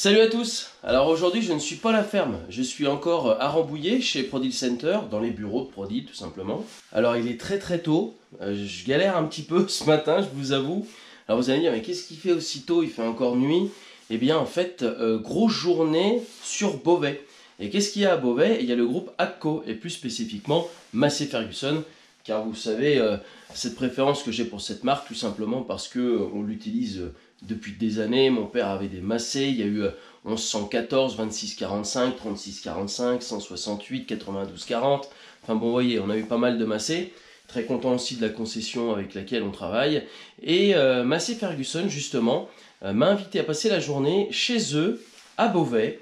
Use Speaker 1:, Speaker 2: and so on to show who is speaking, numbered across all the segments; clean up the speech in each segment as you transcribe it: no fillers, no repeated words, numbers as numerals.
Speaker 1: Salut à tous. Alors aujourd'hui je ne suis pas à la ferme, je suis encore à Rambouillet chez Prodil Center, dans les bureaux de Prodil tout simplement. Alors il est très tôt, je galère un petit peu ce matin, je vous avoue. Alors vous allez me dire mais qu'est-ce qu'il fait aussi tôt, il fait encore nuit? Eh bien en fait, grosse journée sur Beauvais. Et qu'est-ce qu'il y a à Beauvais? Il y a le groupe AGCO et plus spécifiquement Massey Ferguson. Car vous savez, cette préférence que j'ai pour cette marque tout simplement parce qu'on l'utilise depuis des années. Mon père avait des Massey, il y a eu 1114, 2645, 3645, 168, 9240. Enfin bon, vous voyez, on a eu pas mal de Massey. Très content aussi de la concession avec laquelle on travaille. Et Massey Ferguson, justement, m'a invité à passer la journée chez eux, à Beauvais,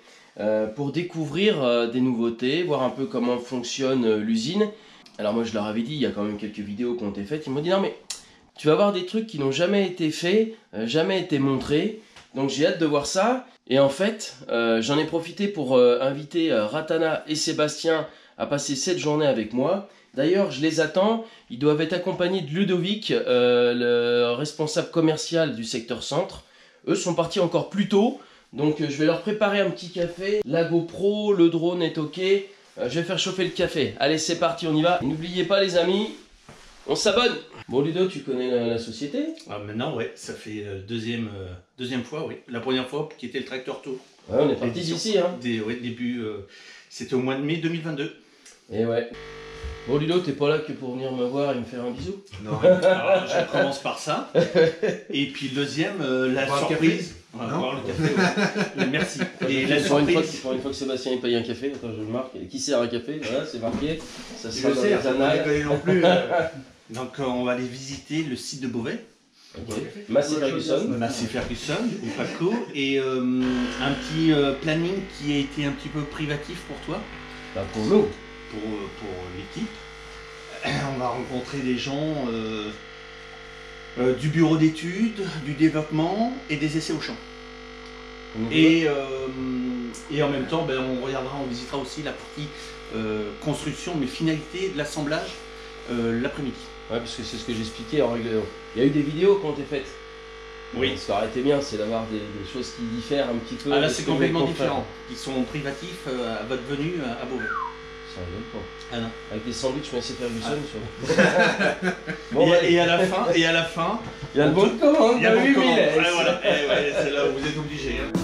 Speaker 1: pour découvrir des nouveautés, voir un peu comment fonctionne l'usine. Alors moi je leur avais dit, il y a quand même quelques vidéos qui ont été faites, ils m'ont dit non mais tu vas voir des trucs qui n'ont jamais été faits, jamais été montrés, donc j'ai hâte de voir ça. Et en fait, j'en ai profité pour inviter Ratana et Sébastien à passer cette journée avec moi. D'ailleurs, je les attends, ils doivent être accompagnés de Ludovic, le responsable commercial du secteur centre. Eux sont partis encore plus tôt, donc je vais leur préparer un petit café. La GoPro, le drone est ok, je vais faire chauffer le café. Allez, c'est parti, on y va. N'oubliez pas les amis, on s'abonne. Bon Ludo, tu connais la société?
Speaker 2: Ah, maintenant, ouais, ça fait deuxième fois, oui. La première fois qui était le Tracteur Tour.
Speaker 1: Ouais, on est parti d'ici, hein.
Speaker 2: Début, c'était au mois de mai 2022.
Speaker 1: Et ouais. Bon Ludo, t'es pas là que pour venir me voir et me faire un bisou?
Speaker 2: Non, alors, je commence par ça. Et puis le deuxième, la surprise. On va boire le café, ouais. Merci. Et la surprise.
Speaker 1: Pour une fois que Sébastien il paye un café, attends je le marque. Qui sert un café? Voilà, c'est marqué. Ça
Speaker 2: Je sais, ça ne déconne non plus. Donc on va aller visiter le site de Beauvais.
Speaker 1: Okay. Massey Ferguson.
Speaker 2: Massey Ferguson, ou PACO. Et un petit planning qui a été un petit peu privatif pour toi.
Speaker 1: Bah pour nous.
Speaker 2: Pour l'équipe. On va rencontrer des gens du bureau d'études, du développement et des essais au champ. Et en même temps, on regardera, on visitera aussi la partie construction, mais finalité de l'assemblage l'après-midi.
Speaker 1: Ouais, parce que c'est ce que j'expliquais en règle. Il y a eu des vidéos qui ont été faites.
Speaker 2: Oui.
Speaker 1: Ce qui aurait été bien, c'est d'avoir des choses qui diffèrent un petit peu.
Speaker 2: Ah là, c'est complètement différent. Ils sont privatifs à votre venue à Beauvais.
Speaker 1: Ça rigole pas.
Speaker 2: Ah non.
Speaker 1: Avec des sandwichs Massey Ferguson
Speaker 2: sur. Bon, et à la fin, il y
Speaker 1: a le bon de commande.
Speaker 2: Il y a le bon de commande. Ouais, voilà. Ouais, c'est là où vous êtes obligés. Hein.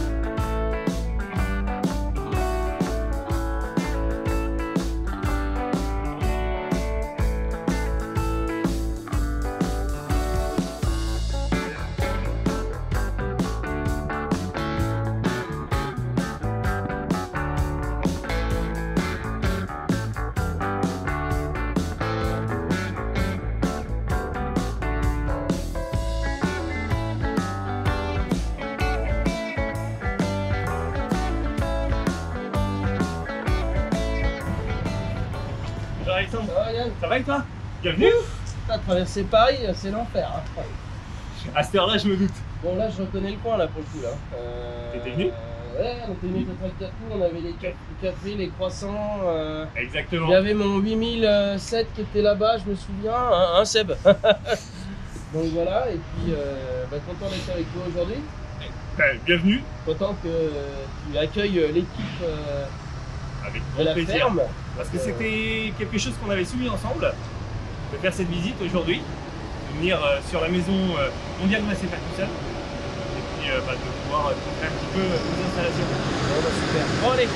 Speaker 3: Alexandre,
Speaker 1: ça va Yann?
Speaker 3: Ça va et toi? Bienvenue.
Speaker 1: T'as traversé Paris, c'est l'enfer. Hein.
Speaker 3: À cette heure-là, je me doute.
Speaker 1: Bon là, je reconnais le coin là pour le coup là.
Speaker 3: T'étais venu?
Speaker 1: Ouais, on était venu à Tracteur, on avait les cafés, les croissants.
Speaker 3: Exactement.
Speaker 1: Il y avait mon 8007 qui était là-bas, je me souviens, un Seb. Donc voilà, et puis content d'être avec toi aujourd'hui.
Speaker 3: Bienvenue.
Speaker 1: Content que tu accueilles l'équipe
Speaker 3: avec
Speaker 1: de la
Speaker 3: plaisir.
Speaker 1: ferme.
Speaker 3: Parce que c'était quelque chose qu'on avait soumis ensemble, de faire cette visite aujourd'hui, de venir sur la maison mondiale Massey Ferguson, et puis de pouvoir faire un petit peu nos installations.
Speaker 1: Bon, super. Bon allez.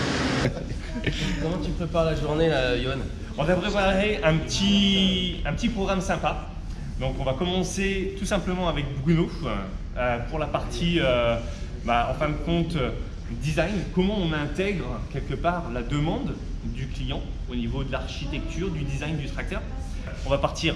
Speaker 1: Comment tu prépares la journée là, Yoann?
Speaker 3: On a préparé un petit programme sympa. Donc on va commencer tout simplement avec Bruno pour la partie, en fin de compte, design, comment on intègre quelque part la demande du client au niveau de l'architecture, du design du tracteur. On va partir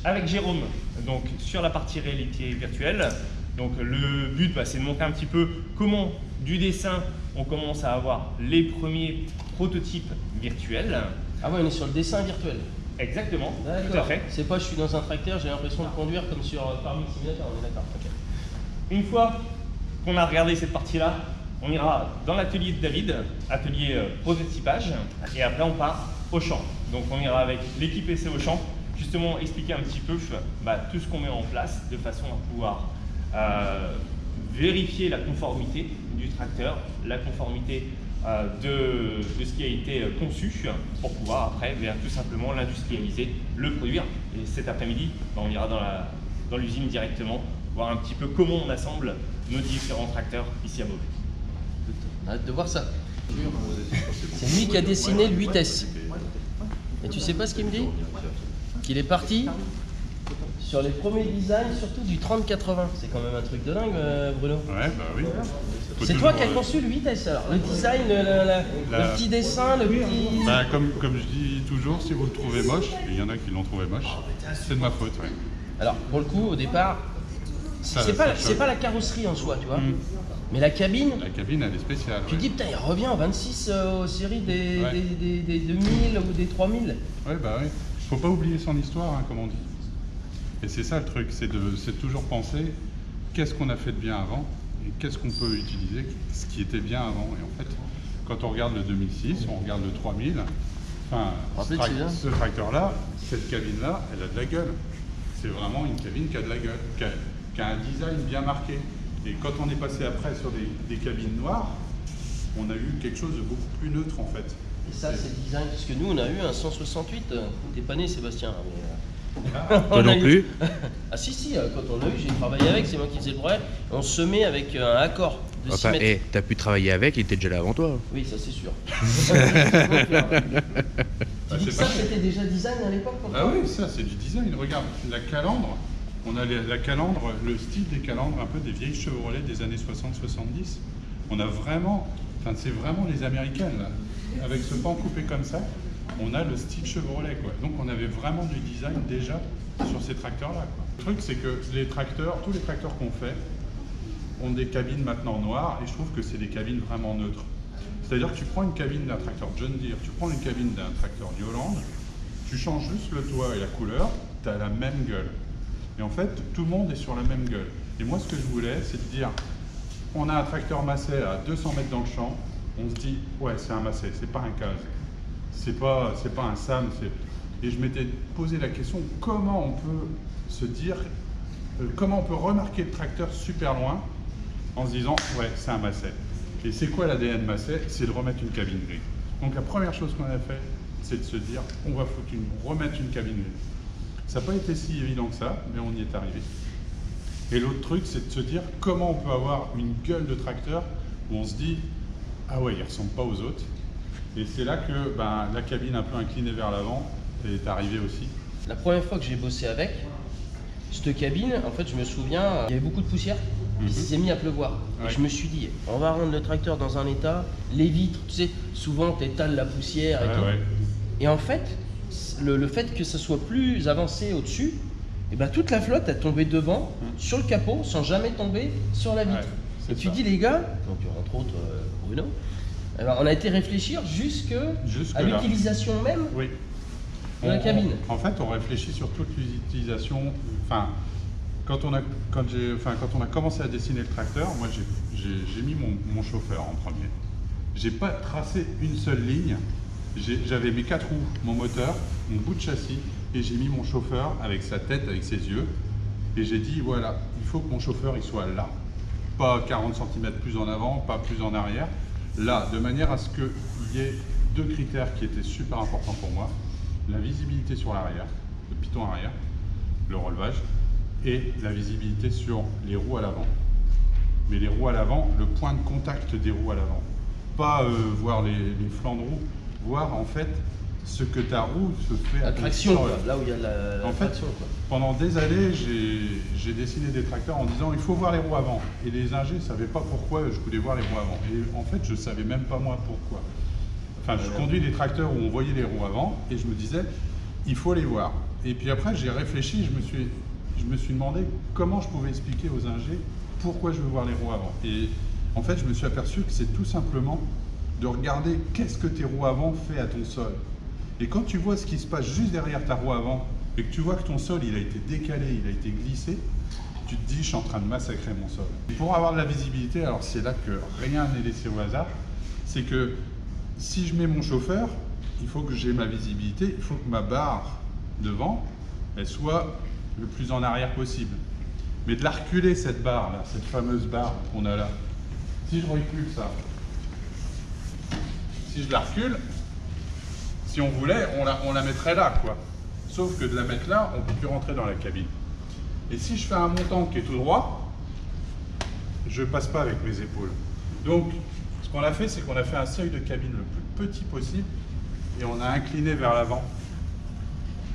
Speaker 3: avec Jérôme donc, sur la partie réalité virtuelle. Donc le but c'est de montrer un petit peu comment du dessin on commence à avoir les premiers prototypes virtuels.
Speaker 1: Ah ouais, on est sur le dessin virtuel.
Speaker 3: Exactement, tout à fait.
Speaker 1: C'est pas je suis dans un tracteur, j'ai l'impression de conduire comme sur Farming Simulator, on est d'accord. Okay.
Speaker 3: Une fois qu'on a regardé cette partie-là, on ira dans l'atelier de David, atelier prototypage, et après on part au champ. Donc on ira avec l'équipe essai au champ, justement expliquer un petit peu tout ce qu'on met en place de façon à pouvoir vérifier la conformité du tracteur, la conformité de ce qui a été conçu pour pouvoir après tout simplement l'industrialiser, le produire. Et cet après-midi, on ira dans l'usine directement, voir un petit peu comment on assemble nos différents tracteurs ici à Beauvais.
Speaker 1: On a hâte de voir ça. C'est lui qui a dessiné le 8S. Et tu sais pas ce qu'il me dit? Qu'il est parti sur les premiers designs, surtout du 3080. C'est quand même un truc de dingue, Bruno.
Speaker 4: Ouais, bah oui.
Speaker 1: C'est toi qui as conçu le 8S alors. Le design, le petit dessin, le petit...
Speaker 4: Bah, comme je dis toujours, si vous le trouvez moche, et il y en a qui l'ont trouvé moche, c'est de ma faute. Ouais.
Speaker 1: Alors, pour le coup, au départ, c'est pas la carrosserie en soi, tu vois. Mais la cabine,
Speaker 4: elle est spéciale.
Speaker 1: Tu dis, putain, il revient en 26 aux séries des 2000 ou des 3000.
Speaker 4: Ouais, bah oui. Faut pas oublier son histoire, hein, comme on dit. Et c'est ça le truc, c'est de toujours penser qu'est-ce qu'on a fait de bien avant et qu'est-ce qu'on peut utiliser, ce qui était bien avant. Et en fait, quand on regarde le 2006, on regarde le 3000, enfin, ce tracteur-là, cette cabine-là, elle a de la gueule. C'est vraiment une cabine qui a de la gueule, qui a un design bien marqué. Et quand on est passé après sur des cabines noires, on a eu quelque chose de beaucoup plus neutre en fait.
Speaker 1: Et ça, c'est le design, parce que nous, on a eu un 168. T'es pas né, Sébastien.
Speaker 5: Toi non plus.
Speaker 1: Ah si, quand on l'a eu, j'ai travaillé avec, c'est moi qui faisais le brevet. On se met avec un accord de 6 mètres.
Speaker 5: Et t'as pu travailler avec, il était déjà là avant toi.
Speaker 1: Oui, ça c'est sûr. Tu dis que ça, c'était déjà design à l'époque pour toi?
Speaker 4: Ah oui, ça c'est du design. Regarde, la calandre. On a la calandre, le style des calandres, un peu des vieilles Chevrolet des années 60-70. On a vraiment, enfin c'est vraiment les américaines là. Avec ce pan coupé comme ça, on a le style Chevrolet quoi. Donc on avait vraiment du design déjà sur ces tracteurs là quoi. Le truc c'est que les tracteurs, tous les tracteurs qu'on fait, ont des cabines maintenant noires et je trouve que c'est des cabines vraiment neutres. C'est-à-dire que tu prends une cabine d'un tracteur John Deere, tu prends une cabine d'un tracteur New Holland, tu changes juste le toit et la couleur, tu as la même gueule. Et en fait, tout le monde est sur la même gueule. Et moi, ce que je voulais, c'est de dire, on a un tracteur Massey à 200 mètres dans le champ, on se dit, ouais, c'est un Massey, c'est pas un Case, c'est pas un Sam. Et je m'étais posé la question, comment on peut se dire, comment on peut remarquer le tracteur super loin en se disant, ouais, c'est un Massey. Et c'est quoi l'ADN Massey? C'est de remettre une cabine grise. Donc la première chose qu'on a fait, c'est de se dire, on va remettre une cabine grise. Ça n'a pas été si évident que ça, mais on y est arrivé. Et l'autre truc, c'est de se dire comment on peut avoir une gueule de tracteur où on se dit « Ah ouais, il ne ressemble pas aux autres ». Et c'est là que la cabine un peu inclinée vers l'avant est arrivée aussi.
Speaker 1: La première fois que j'ai bossé avec, cette cabine, en fait, je me souviens, il y avait beaucoup de poussière, il s'est mis à pleuvoir. Ouais. Et je me suis dit, on va rendre le tracteur dans un état, les vitres, tu sais, souvent tu étales la poussière et tout. Ouais. Et en fait, le fait que ça soit plus avancé au-dessus, et ben toute la flotte a tombé devant, sur le capot, sans jamais tomber sur la vitre. Ouais, et tu dis les gars, donc entre autres Bruno, alors on a été réfléchir jusque à l'utilisation même de la cabine.
Speaker 4: En fait, on réfléchit sur toute l'utilisation. Enfin, quand on a commencé à dessiner le tracteur, moi j'ai mis mon chauffeur en premier. J'ai pas tracé une seule ligne. J'avais mes 4 roues, mon moteur, mon bout de châssis, et j'ai mis mon chauffeur avec sa tête, avec ses yeux, et j'ai dit voilà, il faut que mon chauffeur il soit là, pas 40 cm plus en avant, pas plus en arrière, là, de manière à ce qu'il y ait 2 critères qui étaient super importants pour moi, la visibilité sur l'arrière, le piton arrière, le relevage, et la visibilité sur les roues à l'avant. Mais les roues à l'avant, le point de contact des roues à l'avant, pas voir les flancs de roue, voir en fait ce que ta roue se fait à
Speaker 1: la traction, là où il y a la
Speaker 4: en fait,
Speaker 1: traction, quoi.
Speaker 4: Pendant des années, j'ai dessiné des tracteurs en disant il faut voir les roues avant. Et les ingés ne savaient pas pourquoi je voulais voir les roues avant. Et en fait, je ne savais même pas moi pourquoi. Enfin, je conduis des tracteurs où on voyait les roues avant et je me disais il faut les voir. Et puis après, j'ai réfléchi, je me suis demandé comment je pouvais expliquer aux ingés pourquoi je veux voir les roues avant. Et en fait, je me suis aperçu que c'est tout simplement de regarder qu'est-ce que tes roues avant fait à ton sol. Et quand tu vois ce qui se passe juste derrière ta roue avant et que tu vois que ton sol il a été décalé, il a été glissé, tu te dis je suis en train de massacrer mon sol. Et pour avoir de la visibilité, alors c'est là que rien n'est laissé au hasard, c'est que si je mets mon chauffeur, il faut que j'ai ma visibilité, il faut que ma barre devant elle soit le plus en arrière possible. Mais de la reculer, cette barre là, cette fameuse barre qu'on a là, si je recule ça, si je la recule, si on voulait, on la mettrait là, quoi. Sauf que de la mettre là, on ne peut plus rentrer dans la cabine. Et si je fais un montant qui est tout droit, je ne passe pas avec mes épaules. Donc, ce qu'on a fait, c'est qu'on a fait un seuil de cabine le plus petit possible et on a incliné vers l'avant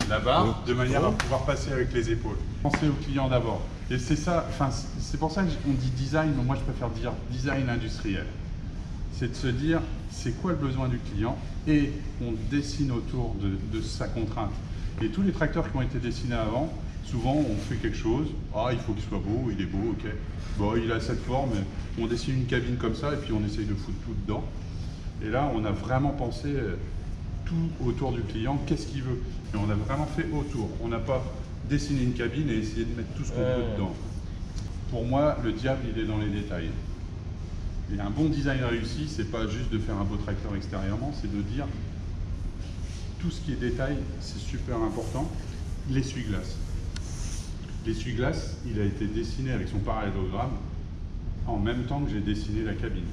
Speaker 4: la barre de manière à pouvoir passer avec les épaules. Pensez au client d'abord. Et c'est ça, enfin, c'est pour ça qu'on dit design, mais moi je préfère dire design industriel. C'est de se dire, c'est quoi le besoin du client et on dessine autour de sa contrainte. Et tous les tracteurs qui ont été dessinés avant, souvent on fait quelque chose, ah il faut qu'il soit beau, il est beau, ok. Bon, il a cette forme, on dessine une cabine comme ça et puis on essaye de foutre tout dedans. Et là, on a vraiment pensé tout autour du client, qu'est-ce qu'il veut. Et on a vraiment fait autour. On n'a pas dessiné une cabine et essayé de mettre tout ce qu'on peut dedans. Pour moi, le diable, il est dans les détails. Et un bon design réussi, c'est pas juste de faire un beau tracteur extérieurement, c'est de dire tout ce qui est détail, c'est super important. L'essuie-glace. L'essuie-glace, il a été dessiné avec son parallélogramme en même temps que j'ai dessiné la cabine.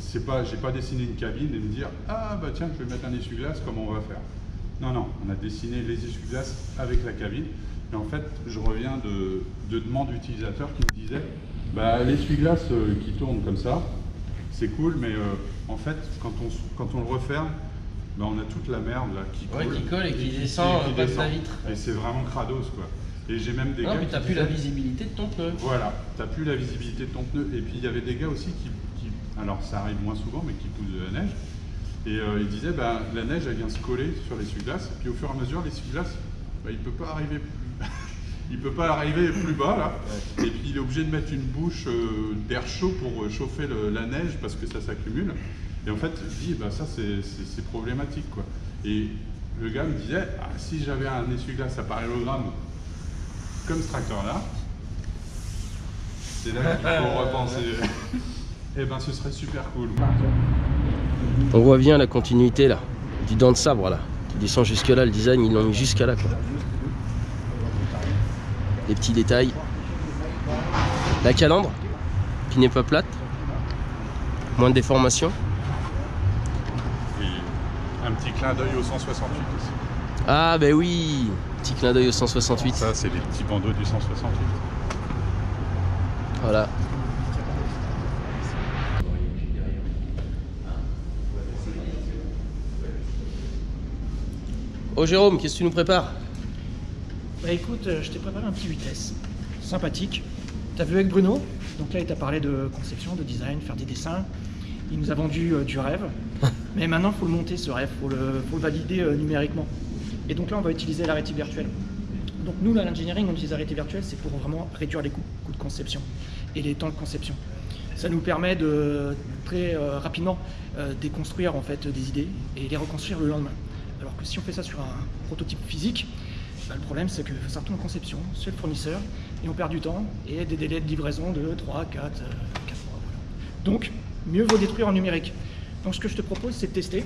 Speaker 4: C'est pas, j'ai pas dessiné une cabine et me dire ah bah tiens je vais mettre un essuie-glace, comment on va faire? Non, non, on a dessiné les essuie-glaces avec la cabine. Et en fait, je reviens de demandes d'utilisateurs qui me disaient bah l'essuie-glace qui tourne comme ça, c'est cool, mais en fait quand on le referme, bah, on a toute la merde là qui colle,
Speaker 1: qui colle et qui descend en bas de la vitre.
Speaker 4: Et c'est vraiment crados quoi. Et j'ai même des gars.
Speaker 1: Non, mais t'as plus la visibilité de ton pneu.
Speaker 4: Voilà, t'as plus la visibilité de ton pneu. Et puis il y avait des gars aussi qui alors ça arrive moins souvent, mais qui poussent de la neige. Et ils disaient, bah, la neige elle vient se coller sur l'essuie-glace. Puis au fur et à mesure, l'essuie-glace, bah, il peut pas arriver plus. Il peut pas arriver plus bas là. Et puis il est obligé de mettre une bouche d'air chaud pour chauffer la neige parce que ça s'accumule. Et en fait, il dit, bah ça c'est problématique quoi. Et le gars me disait, ah, si j'avais un essuie-glace à parallélogramme comme ce tracteur-là, c'est là qu'il faut repenser. Eh ben, ce serait super cool.
Speaker 1: On voit bien la continuité là, du dent de sabre là, qui descend jusque là, le design ils l'ont mis jusqu'à là quoi. Les petits détails. La calandre, qui n'est pas plate, moins de déformation.
Speaker 4: Et un petit clin d'œil au 168 aussi.
Speaker 1: Ah ben oui, petit clin d'œil au 168.
Speaker 4: Ça c'est les petits bandeaux du 168.
Speaker 1: Voilà. Oh Jérôme, qu'est-ce que tu nous prépares?
Speaker 6: Bah écoute, je t'ai préparé un petit vitesse, sympathique. T'as vu avec Bruno, donc là il t'a parlé de conception, de design, faire des dessins. Il nous a vendu du rêve, mais maintenant il faut le monter ce rêve, faut le valider numériquement. Et donc là on va utiliser la réalité virtuelle. Donc nous là l'engineering on utilise la réalité virtuelle, c'est pour vraiment réduire les coûts de conception et les temps de conception. Ça nous permet de très rapidement déconstruire en fait des idées et les reconstruire le lendemain. Alors que si on fait ça sur un prototype physique, bah, le problème c'est que ça retourne en conception chez le fournisseur et on perd du temps et des délais de livraison de 3, 4 mois. Voilà. Donc, mieux vaut détruire en numérique. Donc ce que je te propose c'est de tester.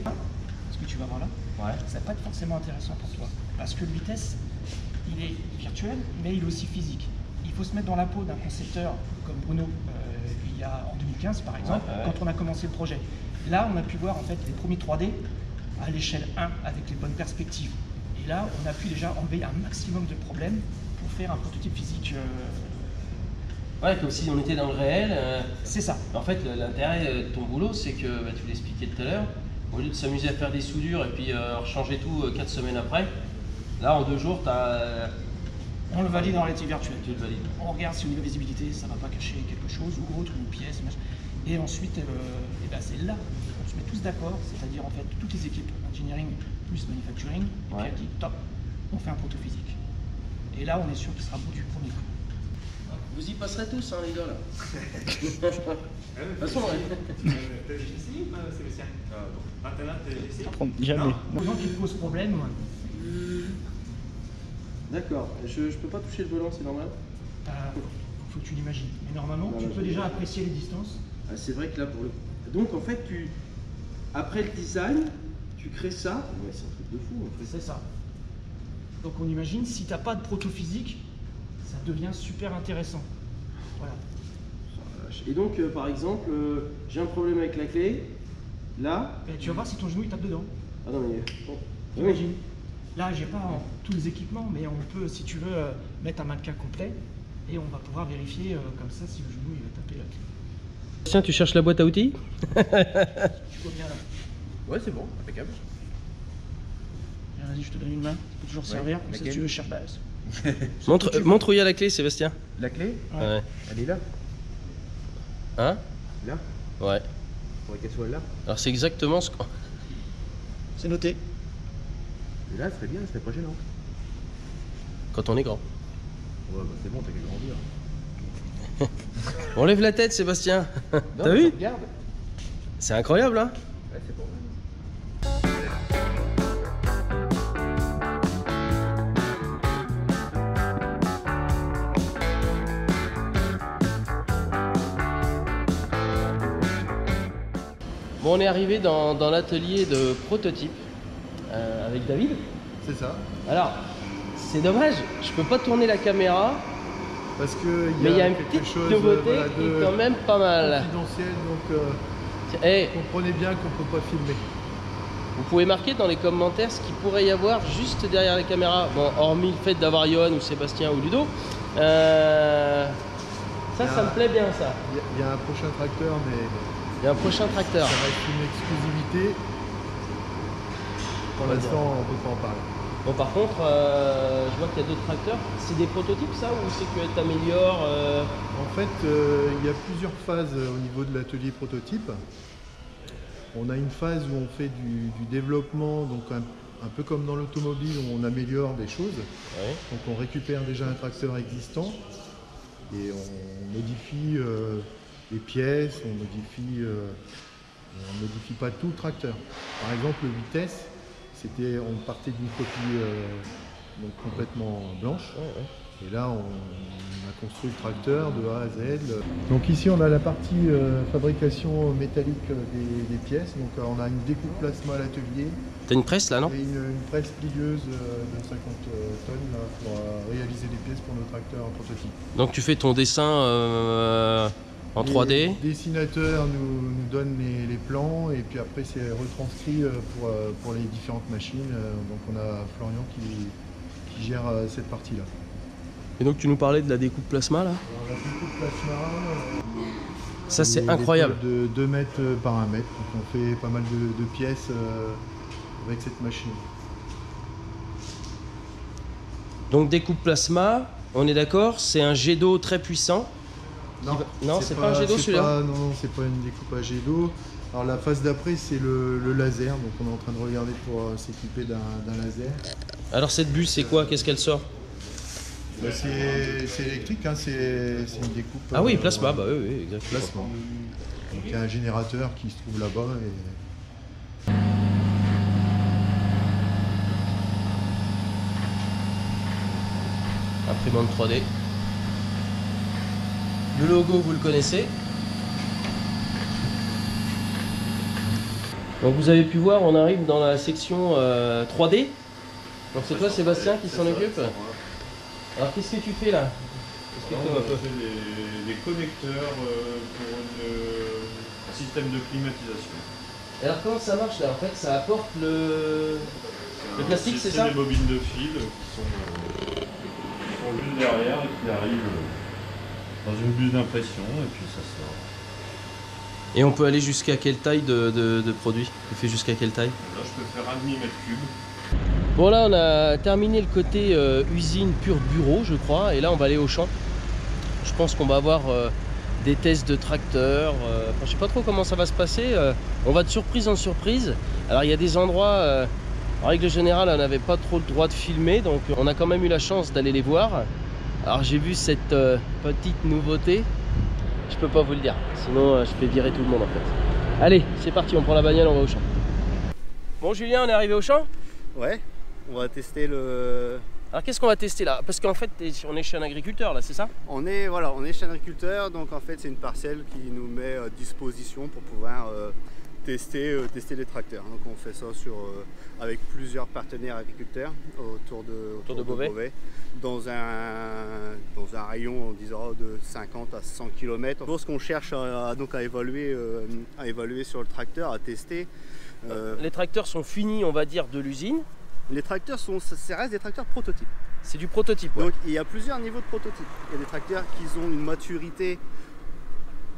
Speaker 6: Ce que tu vas voir là, ça va pas être forcément intéressant pour toi. Parce que le vitesse, il est virtuel, mais il est aussi physique. Il faut se mettre dans la peau d'un concepteur comme Bruno, en 2015 par exemple, quand on a commencé le projet. Là, on a pu voir en fait les premiers 3D à l'échelle 1 avec les bonnes perspectives. Et là, on a pu déjà enlever un maximum de problèmes pour faire un prototype physique.
Speaker 1: Ouais, comme si on était dans le réel.
Speaker 6: C'est ça.
Speaker 1: En fait, l'intérêt de ton boulot, c'est que, bah, tu l'expliquais tout à l'heure, au lieu de s'amuser à faire des soudures et puis rechanger tout 4 semaines après, là, en 2 jours,
Speaker 6: on le valide en réalité virtuelle.
Speaker 1: Tu le valides.
Speaker 6: On regarde si au niveau visibilité, ça ne va pas cacher quelque chose ou autre, une pièce, machin. Et ensuite, ben c'est là on se met tous d'accord, c'est-à-dire en fait toutes les équipes engineering plus manufacturing, qui a dit top, on fait un proto physique. Et là, on est sûr qu'il sera bout du premier coup.
Speaker 1: Vous y passerez tous, hein, les gars là. De toute façon,
Speaker 7: J'ai essayé, Sébastien. Internet, j'ai essayé.
Speaker 6: Jamais. Les gens qui posent problème.
Speaker 1: D'accord. Je peux pas toucher le volant, c'est normal?
Speaker 6: Faut que tu l'imagines. Mais normalement, tu peux déjà apprécier les distances.
Speaker 1: Ah, c'est vrai que là, pour le. Donc en fait, après le design, tu crées ça. Ouais, c'est un truc de fou en fait.
Speaker 6: C'est ça. Donc on imagine, si tu n'as pas de proto-physique, ça devient super intéressant. Voilà.
Speaker 1: Et donc, par exemple, j'ai un problème avec la clé. Là.
Speaker 6: Et tu vas voir si ton genou il tape dedans.
Speaker 1: Ah non, mais. Bon.
Speaker 6: Imagine. Là, j'ai pas tous les équipements, mais on peut, si tu veux, mettre un mannequin complet et on va pouvoir vérifier comme ça si le genou il va taper la clé.
Speaker 1: Tiens, tu cherches la boîte à outils?
Speaker 6: Tu vois bien là.
Speaker 5: Ouais, c'est bon, impeccable.
Speaker 6: Vas-y, je te donne une main. Ça peut toujours servir. Comme ça, si tu veux, cher base.
Speaker 1: Montre où il y a la clé, Sébastien.
Speaker 5: La clé,
Speaker 1: Ouais.
Speaker 5: elle est là.
Speaker 1: Hein?
Speaker 5: Là.
Speaker 1: Ouais.
Speaker 5: Faudrait qu'elle soit là.
Speaker 1: Alors, c'est exactement ce qu'on.
Speaker 6: C'est noté.
Speaker 5: Et là, elle serait bien, elle serait pas gênante.
Speaker 1: Quand on est grand.
Speaker 5: Ouais, bah c'est bon, t'as qu'à grandir.
Speaker 1: On lève la tête, Sébastien. T'as vu?
Speaker 5: Regarde.
Speaker 1: C'est incroyable, hein?
Speaker 5: Ouais, c'est bon.
Speaker 1: Bon, on est arrivé dans l'atelier de prototype avec David.
Speaker 8: C'est ça.
Speaker 1: Alors, c'est dommage, je peux pas tourner la caméra,
Speaker 8: Parce que
Speaker 1: mais il y a une
Speaker 8: quelque
Speaker 1: petite
Speaker 8: chose
Speaker 1: nouveauté
Speaker 8: voilà,
Speaker 1: qui est quand même pas mal.
Speaker 8: confidentiel, donc
Speaker 1: Eh,
Speaker 8: comprenez bien qu'on peut pas filmer.
Speaker 1: vous pouvez marquer dans les commentaires ce qu'il pourrait y avoir juste derrière les caméras. Bon, hormis le fait d'avoir Johan ou Sébastien ou Ludo. Ça me plaît bien, ça.
Speaker 8: Il y a un prochain tracteur, mais
Speaker 1: Il y a un prochain tracteur.
Speaker 8: ça va être une exclusivité. Pour l'instant, on peut pas en parler.
Speaker 1: Bon, par contre, je vois qu'il y a d'autres tracteurs. C'est des prototypes, ça, ou c'est que tu améliores
Speaker 8: En fait, il y a plusieurs phases au niveau de l'atelier prototype. On a une phase où on fait du développement, donc un peu comme dans l'automobile, où on améliore des choses.
Speaker 1: Ouais.
Speaker 8: Donc on récupère déjà un tracteur existant et on modifie les pièces, on modifie pas tout le tracteur. Par exemple, le vitesse, on partait d'une copie donc complètement blanche. Et là, on a construit le tracteur de A à Z. Donc ici, on a la partie fabrication métallique des pièces. Donc on a une découpe plasma à l'atelier
Speaker 1: T'as une presse, là, non?
Speaker 8: et une presse plieuse de 50 tonnes là, pour réaliser des pièces pour nos tracteurs en prototype.
Speaker 1: Donc tu fais ton dessin en 3D.
Speaker 8: Le dessinateur nous donne les plans et puis après c'est retranscrit pour les différentes machines. Donc on a Florian qui gère cette partie-là.
Speaker 1: Et donc tu nous parlais de la découpe plasma, là?
Speaker 8: Alors, la découpe plasma,
Speaker 1: Ça, c'est
Speaker 8: des
Speaker 1: incroyable.
Speaker 8: tables de 2 mètres par 1 mètre. Donc on fait pas mal de pièces avec cette machine.
Speaker 1: Donc découpe plasma, on est d'accord, c'est un jet d'eau très puissant. Non, c'est pas un jet d'eau, celui-là?
Speaker 8: Non, c'est pas une découpe à jet d'eau. Alors la phase d'après c'est le laser, donc on est en train de regarder pour s'équiper d'un laser.
Speaker 1: Alors cette buse, c'est quoi? Qu'est-ce qu'elle sort?
Speaker 8: Bah, c'est électrique, hein, c'est une découpe.
Speaker 1: Ah oui, plasma, bah oui, exactement.
Speaker 8: Plasma. Donc il y a un générateur qui se trouve là-bas. Et...
Speaker 1: Imprimante 3D. Le logo, vous le connaissez. Donc vous avez pu voir, on arrive dans la section 3D. Donc c'est toi, Sébastien, qui s'en occupe. Alors qu'est-ce que tu fais là?
Speaker 3: On fait les connecteurs pour un système de climatisation.
Speaker 1: Alors comment ça marche là? En fait, ça apporte le plastique, c'est ça?
Speaker 3: C'est des bobines de fil qui sont juste derrière et qui arrivent dans une buse d'impression et puis ça sort.
Speaker 1: Et on peut aller jusqu'à quelle taille de produit? Tu fais jusqu'à quelle taille?
Speaker 3: Là, je peux faire 1,5 m3.
Speaker 1: Bon, là on a terminé le côté usine pure bureau, je crois, et là on va aller au champ. Je pense qu'on va avoir des tests de tracteurs. Enfin, je sais pas trop comment ça va se passer. On va de surprise en surprise. Alors il y a des endroits, en règle générale, on n'avait pas trop le droit de filmer, donc on a quand même eu la chance d'aller les voir. Alors j'ai vu cette petite nouveauté. Je peux pas vous le dire, sinon je fais virer tout le monde en fait. Allez, c'est parti, on prend la bagnole, on va au champ. Bon Julien, on est arrivé au champ?
Speaker 9: Ouais, on va tester le...
Speaker 1: Alors qu'est-ce qu'on va tester là? Parce qu'en fait, on est chez un agriculteur là, c'est ça?
Speaker 9: On est chez un agriculteur, donc en fait c'est une parcelle qui nous met à disposition pour pouvoir tester les tracteurs. Donc on fait ça avec plusieurs partenaires agriculteurs autour de Beauvais, dans un rayon disons, de 50 à 100 km. Ce qu'on cherche à évaluer sur le tracteur, à tester.
Speaker 1: Les tracteurs sont finis, on va dire, de l'usine.
Speaker 9: Les tracteurs ça reste des tracteurs prototypes.
Speaker 1: C'est du prototype. Ouais.
Speaker 9: Donc il y a plusieurs niveaux de prototypes. Il y a des tracteurs qui ont une maturité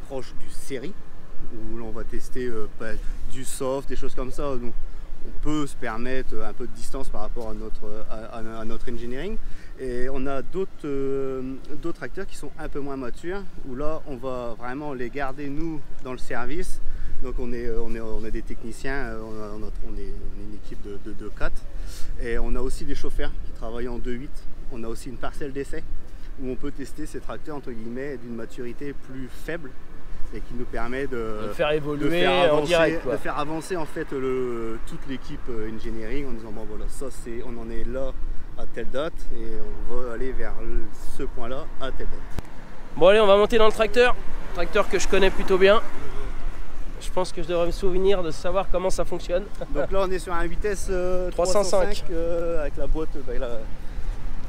Speaker 9: proche du série, où l'on va tester du soft, des choses comme ça. Donc on peut se permettre un peu de distance par rapport à notre engineering. Et on a d'autres tracteurs qui sont un peu moins matures, où là on va vraiment les garder nous dans le service. Donc on a des techniciens, on est une équipe de 4 et on a aussi des chauffeurs qui travaillent en 2-8. On a aussi une parcelle d'essai où on peut tester ces tracteurs entre guillemets d'une maturité plus faible et qui nous permet de
Speaker 1: faire évoluer en direct,
Speaker 9: de faire avancer en fait toute l'équipe engineering en disant bon voilà ça on en est là à telle date et on va aller vers ce point là à telle date.
Speaker 1: Bon allez, on va monter dans le tracteur que je connais plutôt bien. Je pense que je devrais me souvenir de savoir comment ça fonctionne.
Speaker 9: Donc là on est sur un vitesse 305 avec la boîte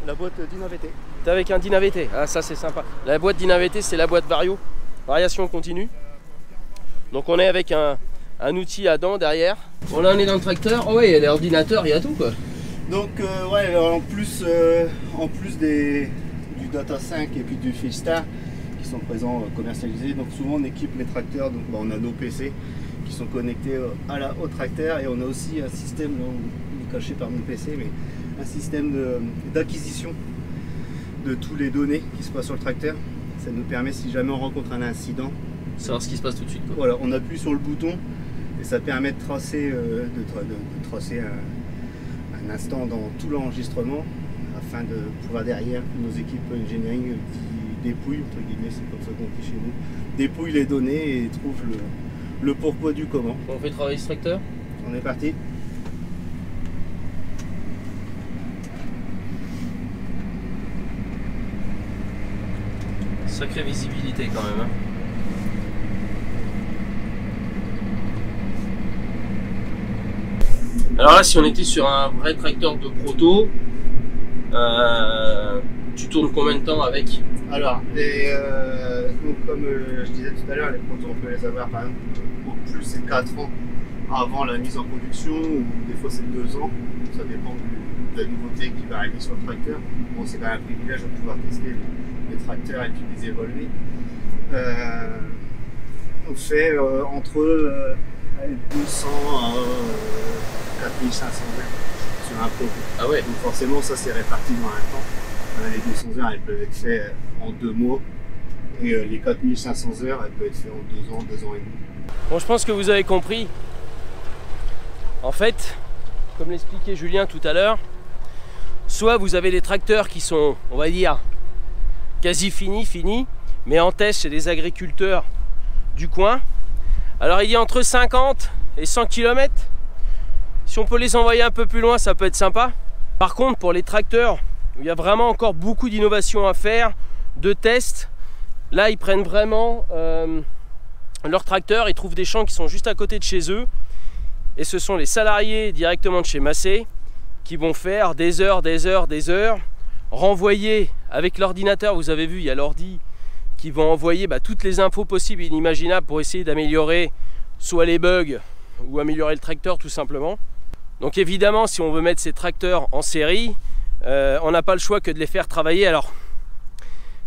Speaker 9: DIN-AVT.
Speaker 1: T'es avec un DIN-AVT, ah ça c'est sympa. La boîte DIN-AVT c'est la boîte Vario, variation continue. Donc on est avec un outil à dents derrière. Bon là on est dans le tracteur, oh ouais il y a l'ordinateur, il y a tout quoi.
Speaker 9: Donc ouais, en plus du Data 5 et puis du Fielstar qui sont présents commercialisés, donc souvent on équipe les tracteurs, donc on a nos PC qui sont connectés au tracteur et on a aussi un système, il est caché par mon PC, mais un système d'acquisition de toutes les données qui se passent sur le tracteur. Ça nous permet, si jamais on rencontre un incident,
Speaker 1: savoir ce qui se passe tout de suite quoi.
Speaker 9: Voilà, on appuie sur le bouton et ça permet de tracer, tracer un instant dans tout l'enregistrement afin de pouvoir derrière nos équipes engineering qui dépouillent, entre guillemets, c'est comme ça qu'on dit chez nous, dépouillent les données et trouvent le pourquoi du comment.
Speaker 1: On fait travailler ce tracteur.
Speaker 9: On est parti.
Speaker 1: Sacrée visibilité quand même. Hein. Alors là, si on était sur un vrai tracteur de proto, tu tournes combien de temps avec?
Speaker 9: Alors, donc, comme je disais tout à l'heure, les protos, on peut les avoir par exemple au plus c'est 4 ans avant la mise en production, ou des fois c'est 2 ans, ça dépend de la nouveauté qui va arriver sur le tracteur. Bon, c'est quand même un privilège de pouvoir tester les tracteurs et puis les évoluer. On fait entre 200 à 4500 heures sur un proto.
Speaker 1: Ah ouais.
Speaker 9: Donc forcément ça c'est réparti dans un temps. Les 200 heures elles peuvent être faites en 2 mois et les 4500 heures elles peuvent être faites en 2 ans, 2 ans et demi.
Speaker 1: Bon, je pense que vous avez compris. En fait, comme l'expliquait Julien tout à l'heure, soit vous avez des tracteurs qui sont, on va dire, quasi finis, mais en test chez des agriculteurs du coin. Alors il y a entre 50 et 100 km. Si on peut les envoyer un peu plus loin, ça peut être sympa. Par contre, pour les tracteurs, où il y a vraiment encore beaucoup d'innovations à faire, de tests, là ils prennent vraiment leur tracteur, ils trouvent des champs qui sont juste à côté de chez eux. Et ce sont les salariés directement de chez Massey qui vont faire des heures, renvoyer avec l'ordinateur. Vous avez vu, il y a l'ordi qui vont envoyer toutes les infos possibles et inimaginables pour essayer d'améliorer soit les bugs ou améliorer le tracteur tout simplement. Donc évidemment, si on veut mettre ces tracteurs en série, on n'a pas le choix que de les faire travailler. Alors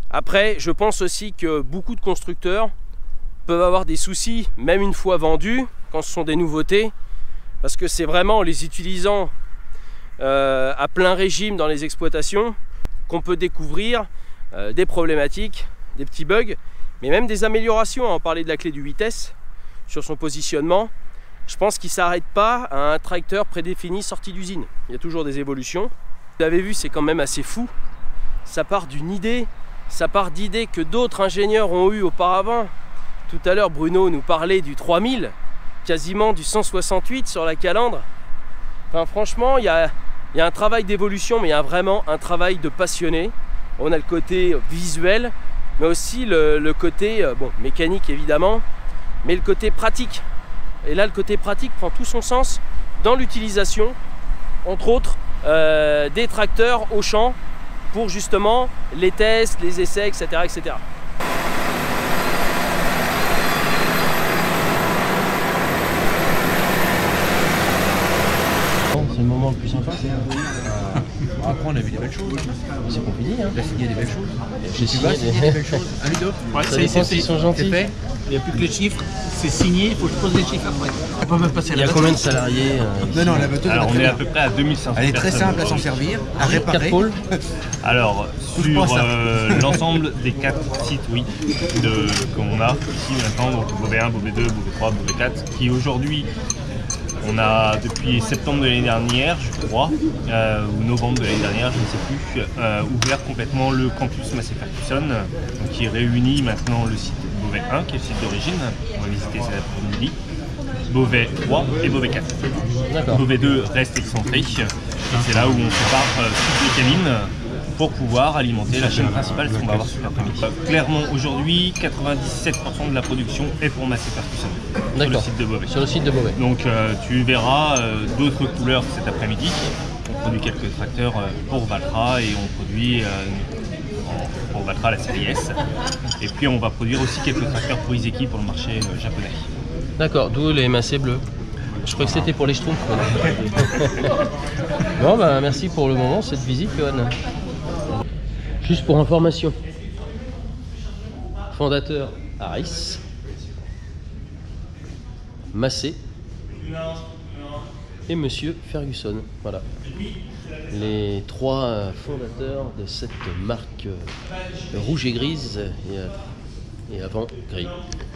Speaker 1: après, je pense aussi que beaucoup de constructeurs peuvent avoir des soucis, même une fois vendus, quand ce sont des nouveautés, parce que c'est vraiment en les utilisant à plein régime dans les exploitations qu'on peut découvrir des problématiques, des petits bugs, mais même des améliorations. On parlait de la clé du vitesse sur son positionnement. Je pense qu'il ne s'arrête pas à un tracteur prédéfini sorti d'usine. Il y a toujours des évolutions. Vous avez vu, c'est quand même assez fou. Ça part d'une idée, ça part d'idées que d'autres ingénieurs ont eues auparavant. Tout à l'heure, Bruno nous parlait du 3000, quasiment du 168 sur la calandre. Enfin, franchement, il y a un travail d'évolution, mais il y a vraiment un travail de passionné. On a le côté visuel, mais aussi le côté mécanique évidemment, mais le côté pratique. et là le côté pratique prend tout son sens dans l'utilisation, entre autres, des tracteurs au champ pour justement les tests, les essais, etc. etc. C'est le moment le plus sympa.
Speaker 5: Après, on a vu des belles choses.
Speaker 1: C'est pas fini, hein.
Speaker 5: On a signé des belles choses.
Speaker 1: J'ai signé
Speaker 5: des belles choses. Un Ludo.
Speaker 2: Ouais,
Speaker 1: ça dépend s'ils sont gentils.
Speaker 2: fait. Il n'y a plus que les chiffres, c'est signé, il faut que je pose les chiffres après. On peut même passer à la
Speaker 1: Il y a
Speaker 2: bateau.
Speaker 1: combien de salariés
Speaker 5: Non, la bateau,
Speaker 3: Alors on est à peu près à 2500
Speaker 5: elle est très
Speaker 3: personnes
Speaker 5: simple à s'en
Speaker 3: aujourd'hui.
Speaker 5: servir, à réparer.
Speaker 1: 4 pôles.
Speaker 3: Alors sur l'ensemble des 4 sites qu'on a ici maintenant, donc Beauvais 1, Beauvais 2, Beauvais 3, Beauvais 4, qui aujourd'hui on a depuis septembre de l'année dernière, je crois, ou novembre de l'année dernière, je ne sais plus, ouvert complètement le campus Massey Ferguson, donc qui réunit maintenant le site Beauvais 1, qui est le site d'origine, on va visiter cet après-midi, Beauvais 3 et Beauvais 4. Beauvais 2 reste excentré, et c'est là où on prépare toutes les cabines pour pouvoir alimenter la chaîne principale, ce qu'on va avoir cet après-midi. Clairement, aujourd'hui, 97% de la production est pour Massey Ferguson, sur le site de Beauvais.
Speaker 1: Sur le site de Beauvais.
Speaker 3: Donc tu verras d'autres couleurs cet après-midi. On produit quelques tracteurs pour Valtra et on produit pour Valtra la série S. Et puis on va produire aussi quelques tracteurs pour Izeki pour le marché japonais.
Speaker 1: D'accord, d'où les Massey bleus. Je crois que c'était pour les Schtroumpfs. Bon, bah, merci pour le moment, cette visite, Johan. Juste pour information, fondateur Harris, Massey et Monsieur Ferguson. Voilà, les 3 fondateurs de cette marque rouge et grise et avant gris.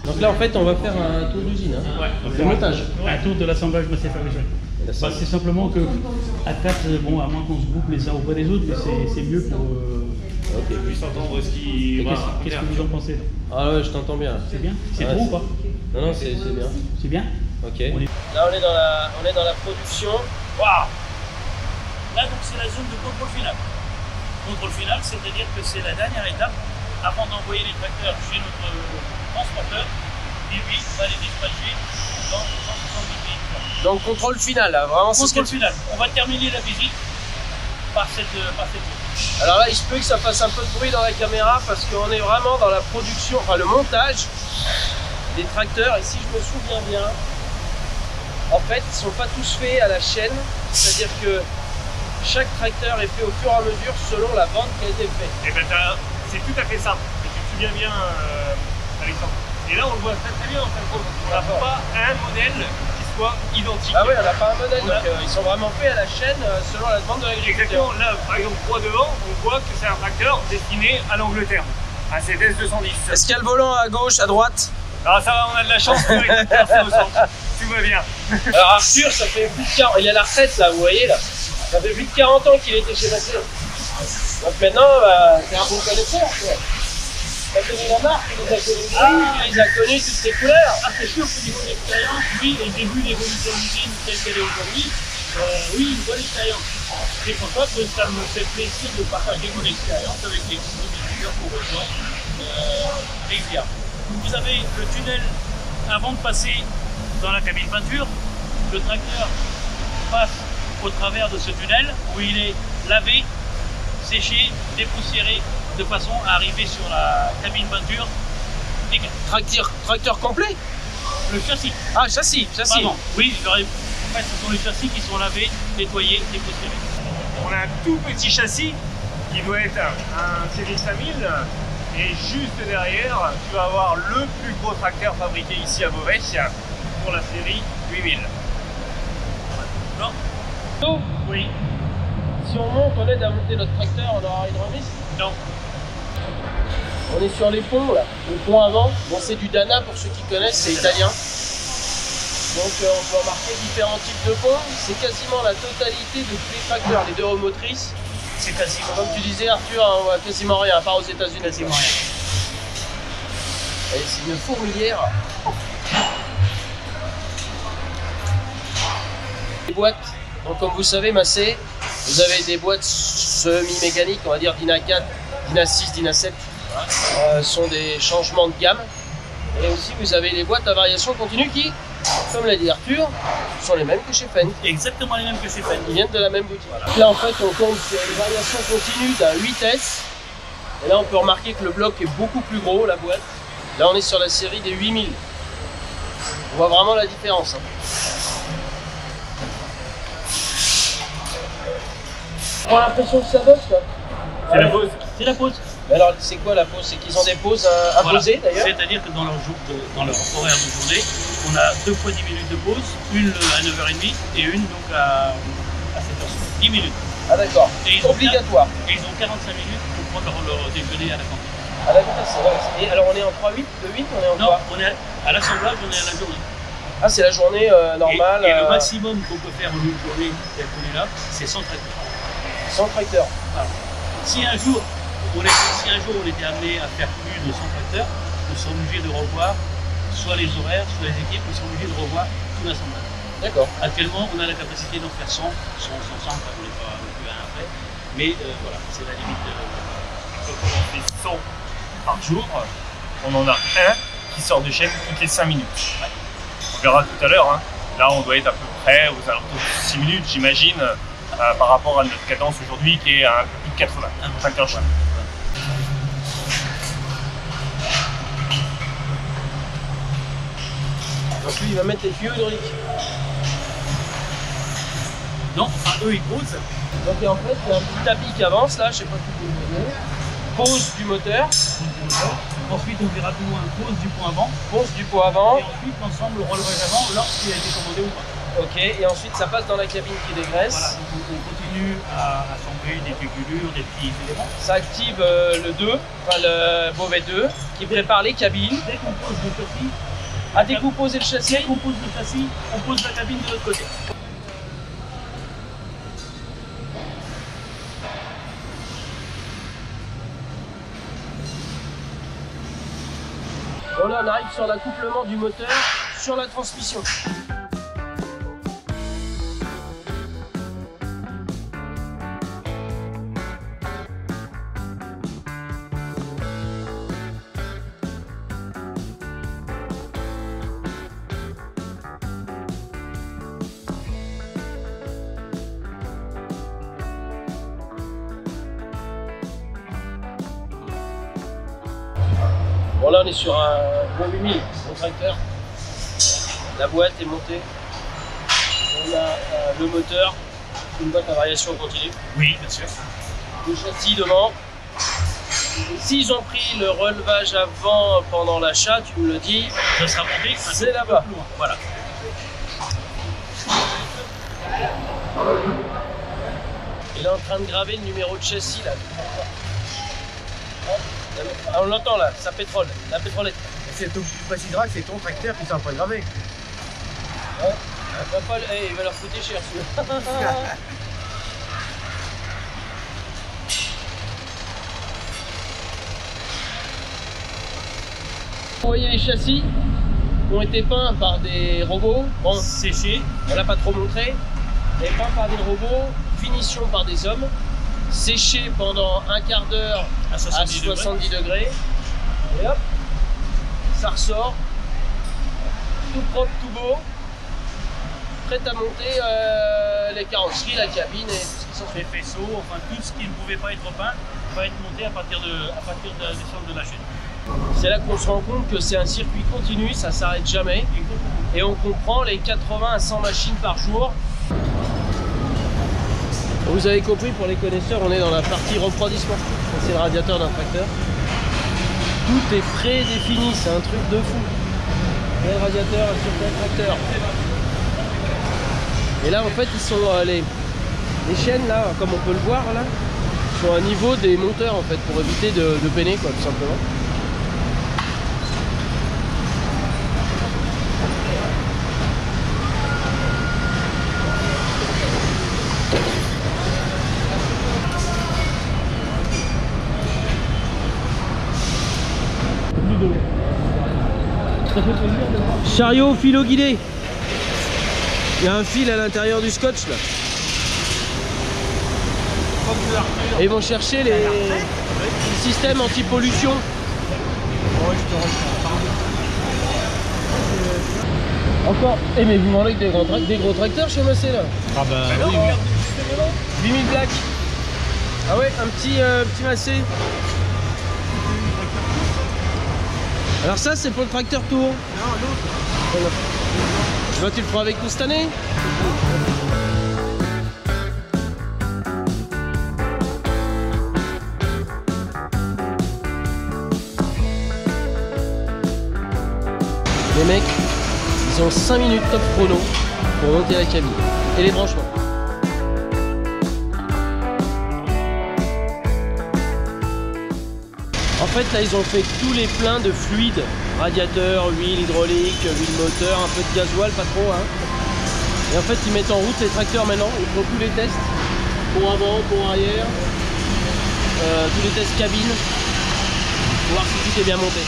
Speaker 1: Donc là en fait on va faire un tour d'usine, hein.
Speaker 2: Ouais,
Speaker 1: Le montage.
Speaker 2: Un tour de l'assemblage Massey Ferguson. Bah, c'est simplement que à 4, bon, à moins qu'on se groupe les uns auprès des autres, mais c'est mieux pour
Speaker 3: Puisse entendre ce qui va.
Speaker 2: Qu'est-ce que vous en pensez?
Speaker 1: Ah ouais, je t'entends bien.
Speaker 2: C'est bien? C'est
Speaker 1: Ouais,
Speaker 2: trop ou pas?
Speaker 1: Non, non, c'est bien.
Speaker 2: C'est bien?
Speaker 1: Ok. Là on est dans la production.
Speaker 10: Waouh! Là, donc, c'est la zone de contrôle final. Contrôle final, c'est-à-dire que c'est la dernière étape avant d'envoyer les tracteurs chez notre transporteur. Et lui va les dispatcher dans 170 pays.
Speaker 1: Donc contrôle final, là, vraiment c'est
Speaker 10: Contrôle final. On va terminer la visite par cette zone.
Speaker 1: Alors là, il se peut que ça fasse un peu de bruit dans la caméra parce qu'on est vraiment dans la production, enfin le montage des tracteurs. Et si je me souviens bien, en fait, ils ne sont pas tous faits à la chaîne. C'est-à-dire que chaque tracteur est fait au fur et à mesure selon la vente qui a été faite.
Speaker 3: Et ben c'est tout à fait ça. Et tu te souviens bien, Alexandre. Et là, on le voit très très bien en fin de compte. On n'a pas un modèle qui soit identique.
Speaker 1: Ah oui, on n'a pas un modèle, donc ils sont vraiment faits à la chaîne selon la demande de l'agriculteur.
Speaker 3: Exactement. Là, par exemple, 3 devant, on voit que c'est un tracteur destiné à l'Angleterre, à CDS 210.
Speaker 1: Est-ce qu'il y a le volant à gauche, à droite?
Speaker 3: Ah, ça va, on a de la chance, le tracteur, c'est au centre. Tout va bien.
Speaker 1: Alors Arthur, ça fait plus de 40 ans, il est à la retraite là, vous voyez là. Ça fait plus de 40 ans qu'il était chez Massey. Donc maintenant, bah, c'est un bon connaisseur, quoi. Il a connu la marque, il les a connus, il a connu toutes ses couleurs.
Speaker 10: Ah, c'est sûr qu'au niveau de l'expérience, oui, et j'ai vu l'évolution de l'usine telle qu'elle est aujourd'hui, oui, une bonne expérience. C'est pour ça que ça me fait plaisir de partager mon expérience avec les distributeurs pour rejoindre Rivière. Vous avez le tunnel avant de passer dans la cabine peinture. Le tracteur passe au travers de ce tunnel où il est lavé, séché, dépoussiéré, de façon à arriver sur la cabine peinture.
Speaker 1: Tracteur complet?
Speaker 10: Le châssis.
Speaker 1: Ah, châssis.
Speaker 10: Pardon. Oui, en fait, ce sont les châssis qui sont lavés, nettoyés, dépoussiérés.
Speaker 3: On a un tout petit châssis qui doit être un série 5000 et juste derrière, tu vas avoir le plus gros tracteur fabriqué ici à Beauvais pour la série 8000.
Speaker 10: Non? Oui.
Speaker 1: Si on monte, on aide à monter notre tracteur, on aura une remise?
Speaker 10: Non.
Speaker 1: On est sur les ponts là, le pont avant. Bon, c'est du Dana pour ceux qui connaissent, c'est italien. Donc on peut remarquer différents types de ponts. C'est quasiment la totalité de tous les tracteurs, les 2 roues motrices.
Speaker 10: C'est quasiment.
Speaker 1: Comme tu disais Arthur, on voit quasiment rien, à part aux États-Unis.
Speaker 10: Quasiment rien.
Speaker 1: Et c'est une fourmilière. Les boîtes, donc comme vous savez, Massey, vous avez des boîtes semi-mécaniques, on va dire DINA 4, DINA 6, DINA 7. Sont des changements de gamme. Et aussi vous avez les boîtes à variation continue qui comme l'a dit Arthur, sont les mêmes que chez Fendt.
Speaker 10: Exactement les mêmes que chez Fendt.
Speaker 1: Ils viennent de la même boutique. Voilà. Là en fait on tombe sur une variation continue d'un 8S. Et là on peut remarquer que le bloc est beaucoup plus gros, la boîte. Là on est sur la série des 8000. On voit vraiment la différence. On a l'impression que ça bosse là.
Speaker 10: C'est la pause. C'est la pause.
Speaker 1: Mais alors c'est quoi la pause? C'est qu'ils ont des pauses à poser d'ailleurs?
Speaker 10: C'est-à-dire que dans leur horaire de journée, on a 2 fois 10 minutes de pause, une à 9h30 et une donc à 7h. 10 minutes.
Speaker 1: Ah d'accord, obligatoire.
Speaker 10: Et ils ont 45 minutes pour prendre leur déjeuner à la cantine.
Speaker 1: Ah d'accord, c'est vrai. Et alors on est en 3-8, 2-8, on est en
Speaker 10: Non,
Speaker 1: quoi?
Speaker 10: on est à l'assemblage, on est à la journée.
Speaker 1: Ah c'est la journée normale.
Speaker 10: Et le maximum qu'on peut faire en une journée telle qu'on est là, c'est 100 tracteurs.
Speaker 1: 100 tracteurs.
Speaker 10: Voilà. Si un jour on était amené à faire plus de 100 tracteurs, nous sommes obligés de revoir soit les horaires, soit les équipes, nous sommes obligés de revoir tout l'assemblage.
Speaker 1: D'accord.
Speaker 10: Actuellement, on a la capacité d'en faire 100, 100, 100, on n'est pas non plus à un près, mais voilà, c'est la limite.
Speaker 3: Quand on fait 100 par jour, on en a un qui sort de chaîne toutes les 5 minutes. Ouais. On verra tout à l'heure, hein. Là on doit être à peu près aux alentours de 6 minutes, j'imagine, par rapport à notre cadence aujourd'hui qui est à un peu plus de 80 tracteurs chaque.
Speaker 1: Donc lui il va mettre les tuyaux hydrauliques.
Speaker 10: Non, enfin eux ils posent.
Speaker 1: Donc en fait il y a un petit tapis qui avance là, je sais pas si vous le voyez. Pose du moteur.
Speaker 10: Ensuite on verra plus loin, pose du pont avant.
Speaker 1: Pose du pont avant.
Speaker 10: Et ensuite l'ensemble relevage avant lorsqu'il a été commandé ou pas.
Speaker 1: Ok, et ensuite ça passe dans la cabine qui dégraisse.
Speaker 10: Voilà, donc on continue à assembler des péculures, des petits éléments.
Speaker 1: Ça active le 2, enfin le Beauvais 2, qui prépare les cabines.
Speaker 10: Dès qu'on pose le châssis,
Speaker 1: à décomposer le châssis.
Speaker 10: Dès qu'on pose le châssis, on pose la cabine de l'autre côté.
Speaker 1: Bon là on arrive sur l'accouplement du moteur sur la transmission. Bon là on est sur un bon 8000, bon tracteur. La boîte est montée. On a le moteur, une boîte à variation continue.
Speaker 10: Oui, bien sûr.
Speaker 1: Le châssis devant. S'ils ont pris le relevage avant pendant l'achat, tu me le dis,
Speaker 10: ça sera monté,
Speaker 1: c'est là-bas.
Speaker 10: Voilà.
Speaker 1: Il est en train de graver le numéro de châssis là. Ah, on l'entend là, ça pétrole, la pétrolette.
Speaker 5: C'est tout précisera que c'est ton tracteur qui s'en pas gravé.
Speaker 1: Ouais. Il va leur coûter cher celui-là. Vous voyez les châssis qui ont été peints par des robots, bon,
Speaker 10: séchés,
Speaker 1: on l'a pas trop montré, mais peints par des robots, finition par des hommes, séchés pendant un quart d'heure à 70 degrés, et hop, ça ressort, tout propre, tout beau, prêt à monter les carrosseries, la cabine et tout ce qui s'en fait.
Speaker 10: Les faisceaux, enfin tout ce qui ne pouvait pas être peint va être monté à partir de la descente de la chaîne.
Speaker 1: C'est là qu'on se rend compte que c'est un circuit continu, ça s'arrête jamais. Et on comprend les 80 à 100 machines par jour. Vous avez compris, pour les connaisseurs, on est dans la partie refroidissement. C'est le radiateur d'un tracteur. Tout est prédéfini, c'est un truc de fou. Tel radiateur sur tel tracteur. Et là, en fait, ils sont les chaînes, là, comme on peut le voir, là, sont à niveau des monteurs, en fait, pour éviter de peiner, quoi, tout simplement. Chariot philo-guidé. Il y a un fil à l'intérieur du scotch là. Et ils vont chercher les systèmes anti-pollution. Encore. Eh mais vous vendez que des gros tracteurs chez Massé là?
Speaker 3: Ah bah oui, oui.
Speaker 1: 8000 plaques. Ah ouais, un petit Massé. Alors ça c'est pour le tracteur tour.
Speaker 5: Non, l'autre.
Speaker 1: Bah, tu le feras avec nous cette année? Les mecs, ils ont 5 minutes top chrono pour monter la cabine et les branchements. En fait là ils ont fait tous les pleins de fluides, radiateur, huile hydraulique, huile moteur, un peu de gasoil, pas trop hein. Et en fait ils mettent en route les tracteurs maintenant, ils font tous les tests, pour avant, pour arrière, tous les tests cabine, pour voir si tout est bien monté.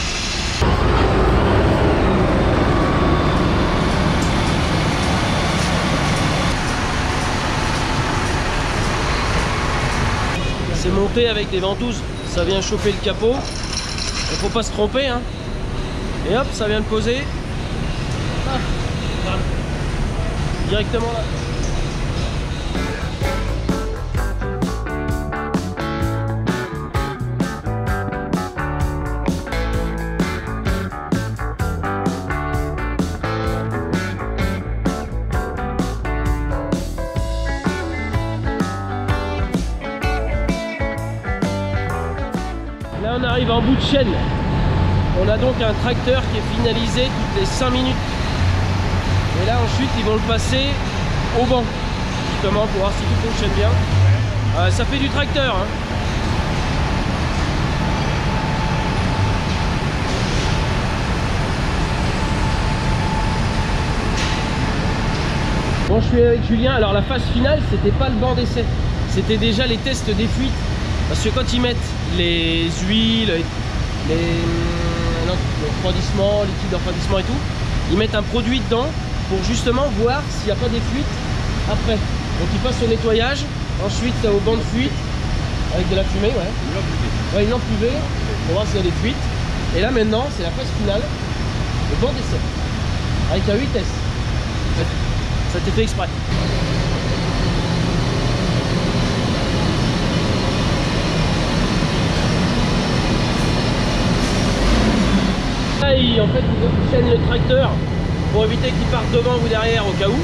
Speaker 1: C'est monté avec des ventouses, ça vient chauffer le capot, il faut pas se tromper hein. Et hop, ça vient de poser. Ah, voilà. Directement là. Là on arrive en bout de chaîne. On a donc un tracteur qui est finalisé toutes les 5 minutes. Et là ensuite ils vont le passer au banc, justement pour voir si tout fonctionne bien. Ça fait du tracteur hein. Bon, je suis avec Julien. Alors la phase finale c'était pas le banc d'essai, c'était déjà les tests des fuites. Parce que quand ils mettent les huiles, le refroidissement, liquide de refroidissement et tout, ils mettent un produit dedans pour justement voir s'il n'y a pas des fuites après. Donc ils passent au nettoyage, ensuite au banc de fuite avec de la fumée, une lampe UV pour voir s'il y a des fuites. Et là maintenant c'est la phase finale, le banc d'essai avec la vitesse. Ça a été fait exprès. En fait, ils chaînent le tracteur pour éviter qu'il parte devant ou derrière au cas où.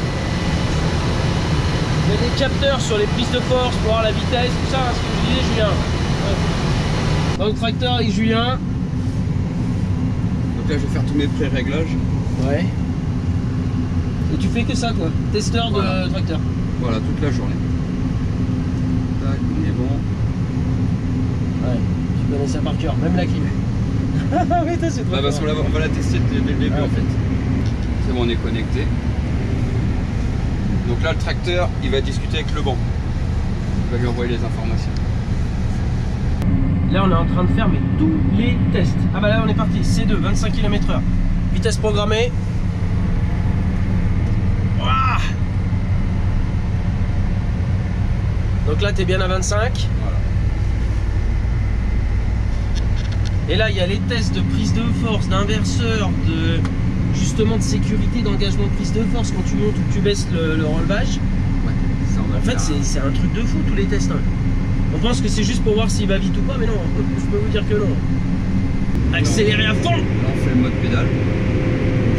Speaker 1: Il y a des capteurs sur les prises de force pour voir la vitesse, tout ça, hein, ce que je disais Julien. Ouais. Donc le tracteur avec Julien.
Speaker 11: Donc là je vais faire tous mes pré-réglages.
Speaker 1: Ouais. Et tu fais que ça quoi, testeur de tracteur.
Speaker 11: Voilà, toute la journée. Tac, on est bon.
Speaker 1: Ouais, tu connais ça par cœur, même la clim. Oui, c'est
Speaker 11: bah, parce qu'on va la tester dès le début en fait. C'est bon, on est connecté. Donc là le tracteur il va discuter avec le banc. Il va lui envoyer les informations.
Speaker 1: Là on est en train de faire mais tous les tests. Ah bah là on est parti, C2, 25 km/h. Vitesse programmée. Ouah. Donc là t'es bien à 25.
Speaker 11: Voilà.
Speaker 1: Et là il y a les tests de prise de force, d'inverseur, de justement de sécurité, d'engagement de prise de force quand tu montes ou que tu baisses le relevage.
Speaker 11: Ouais, ça on va
Speaker 1: en fait c'est un truc de fou tous les tests. Hein. On pense que c'est juste pour voir s'il va vite ou pas, mais non, je peux vous dire que non. Accélérer à fond.
Speaker 11: Là on fait le mode pédale.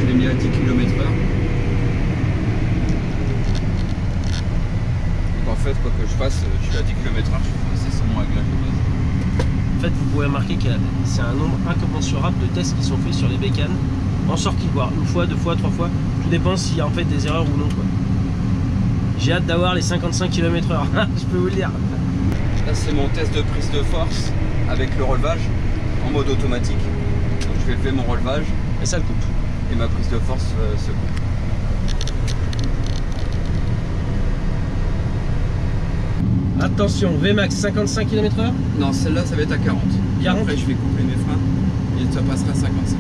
Speaker 11: Je l'ai mis à 10 km/h. Donc en fait quoi que je fasse, je suis à 10 km/h, c'est sans mon réglage de base.
Speaker 1: En fait, vous pouvez remarquer que c'est un nombre incommensurable de tests qui sont faits sur les bécanes en sortie, voire une fois, deux fois, trois fois. Tout dépend s'il y a en fait des erreurs ou non. J'ai hâte d'avoir les 55 km/h, je peux vous le dire.
Speaker 11: Là, c'est mon test de prise de force avec le relevage en mode automatique. Donc, je vais lever mon relevage.
Speaker 1: Et ça le coupe.
Speaker 11: Et ma prise de force se coupe.
Speaker 1: Attention, Vmax 55 km/h.
Speaker 11: Non, celle-là, ça va être à 40.
Speaker 1: 40.
Speaker 11: Après, je vais couper mes freins et ça passera à 55.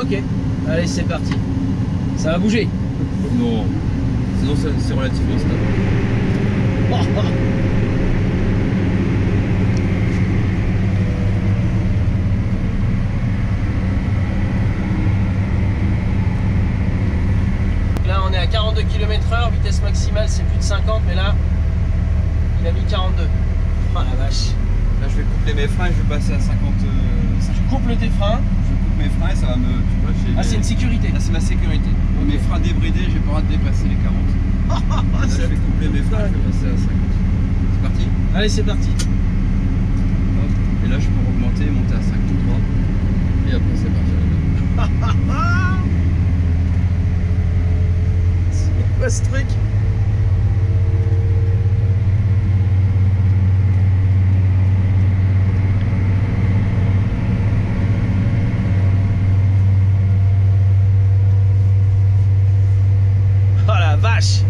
Speaker 1: Ok, allez, c'est parti. Ça va bouger.
Speaker 11: Non, sinon c'est relativement stable.
Speaker 1: Oh, oh. km/h, vitesse maximale c'est plus de 50, mais là, il a mis 42. Oh la vache.
Speaker 11: Là, je vais coupler mes freins et je vais passer à 50.
Speaker 1: Tu couples tes freins.
Speaker 11: Je coupe mes freins et ça va me. Tu vois,
Speaker 1: ah, c'est une sécurité.
Speaker 11: Là, c'est ma sécurité. Okay. Mes freins débridés, j'ai pas hâte de dépasser les 40. Là, je vais coupler mes freins, je vais passer à 50. C'est parti?
Speaker 1: Allez, c'est parti.
Speaker 11: Hop. Et là, je peux augmenter, monter à 53. Et après, c'est parti.
Speaker 1: C'est quoi ce truc? Oh la vache!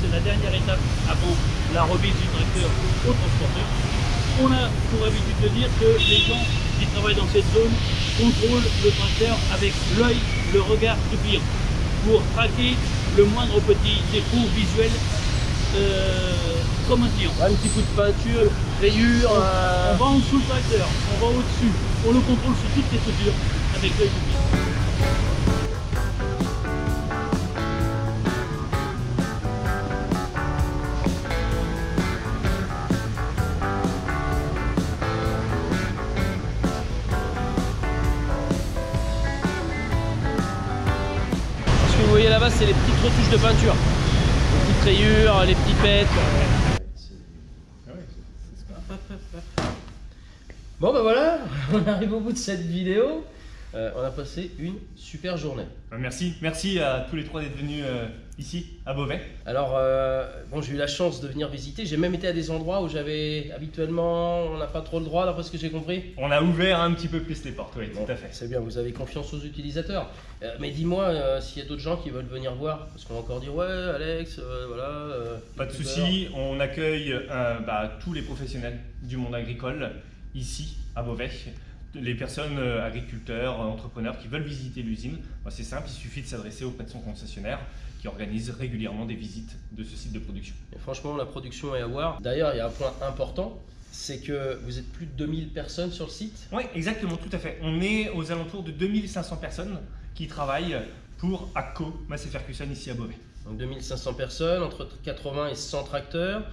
Speaker 10: C'est la dernière étape avant la remise du tracteur au transporteur. On a pour habitude de dire que les gens qui travaillent dans cette zone contrôlent le tracteur avec l'œil, le regard du client pour traquer le moindre petit défaut visuel comme un client.
Speaker 1: Un petit coup de peinture, rayure.
Speaker 10: On va en dessous le tracteur, on va au-dessus, on le contrôle sur toutes les structures avec l'œil du client.
Speaker 1: Vous voyez là-bas, c'est les petites retouches de peinture, les petites rayures, les petits pets. Bon bah voilà, on arrive au bout de cette vidéo. On a passé une super journée.
Speaker 3: Merci à tous les trois d'être venus ici à Beauvais.
Speaker 1: Alors bon, j'ai eu la chance de venir visiter. J'ai même été à des endroits où j'avais habituellement, on n'a pas trop le droit d'après ce que j'ai compris.
Speaker 3: On a ouvert un petit peu plus les portes, oui, bon, tout à fait.
Speaker 1: C'est bien, vous avez confiance aux utilisateurs. Mais dis-moi s'il y a d'autres gens qui veulent venir voir, parce qu'on va encore dire ouais Alex, voilà.
Speaker 3: Pas de souci, on accueille tous les professionnels du monde agricole ici à Beauvais. Les personnes agriculteurs, entrepreneurs qui veulent visiter l'usine, c'est simple, il suffit de s'adresser auprès de son concessionnaire qui organise régulièrement des visites de ce site de production.
Speaker 1: Et franchement, la production est à voir. D'ailleurs, il y a un point important, c'est que vous êtes plus de 2000 personnes sur le site.
Speaker 3: Oui, exactement, tout à fait. On est aux alentours de 2500 personnes qui travaillent pour AGCO Massey Ferguson ici à Beauvais.
Speaker 1: Donc 2500 personnes, entre 80 et 100 tracteurs.